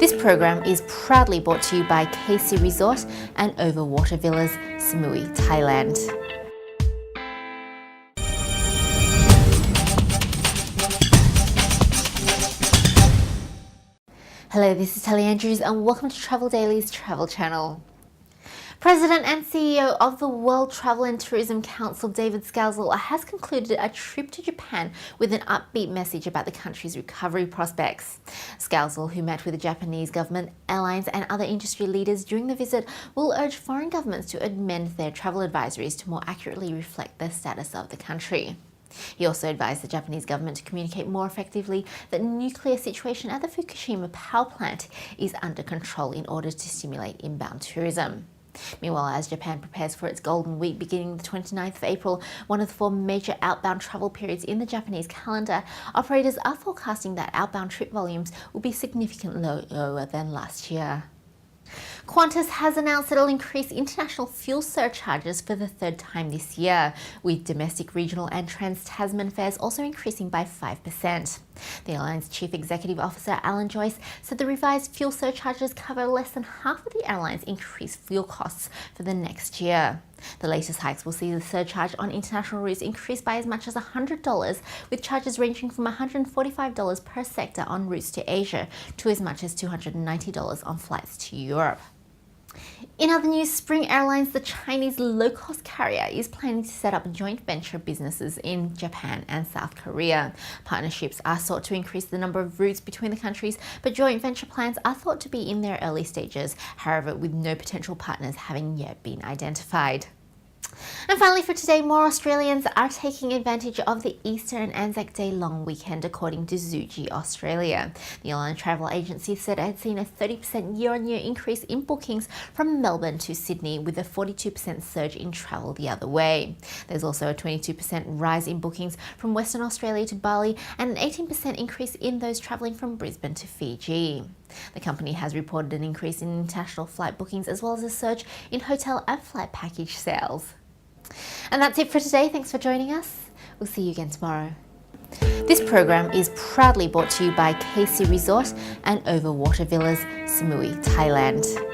This program is proudly brought to you by KC Resort and Overwater Villas, Samui, Thailand. Hello, this is Tally Andrews and welcome to Travel Daily's Travel Channel. President and CEO of the World Travel and Tourism Council, David Scalzo, has concluded a trip to Japan with an upbeat message about the country's recovery prospects. Scalzo, who met with the Japanese government, airlines and other industry leaders during the visit, will urge foreign governments to amend their travel advisories to more accurately reflect the status of the country. He also advised the Japanese government to communicate more effectively that the nuclear situation at the Fukushima power plant is under control in order to stimulate inbound tourism. Meanwhile, as Japan prepares for its Golden Week beginning the 29th of April, one of the 4 major outbound travel periods in the Japanese calendar, operators are forecasting that outbound trip volumes will be significantly lower than last year. Qantas has announced it'll increase international fuel surcharges for the 3rd time this year, with domestic, regional and trans-Tasman fares also increasing by 5%. The airline's Chief Executive Officer Alan Joyce said the revised fuel surcharges cover less than half of the airline's increased fuel costs for the next year. The latest hikes will see the surcharge on international routes increase by as much as $100, with charges ranging from $145 per sector on routes to Asia to as much as $290 on flights to Europe. In other news, Spring Airlines, the Chinese low-cost carrier, is planning to set up joint venture businesses in Japan and South Korea. Partnerships are sought to increase the number of routes between the countries, but joint venture plans are thought to be in their early stages, however, with no potential partners having yet been identified. And finally for today, more Australians are taking advantage of the Easter and Anzac Day long weekend, according to Zuji Australia. The online travel agency said it had seen a 30% year-on-year increase in bookings from Melbourne to Sydney, with a 42% surge in travel the other way. There's also a 22% rise in bookings from Western Australia to Bali and an 18% increase in those travelling from Brisbane to Fiji. The company has reported an increase in international flight bookings as well as a surge in hotel and flight package sales. And that's it for today. Thanks for joining us. We'll see you again tomorrow. This program is proudly brought to you by KC Resort and Overwater Villas, Samui, Thailand.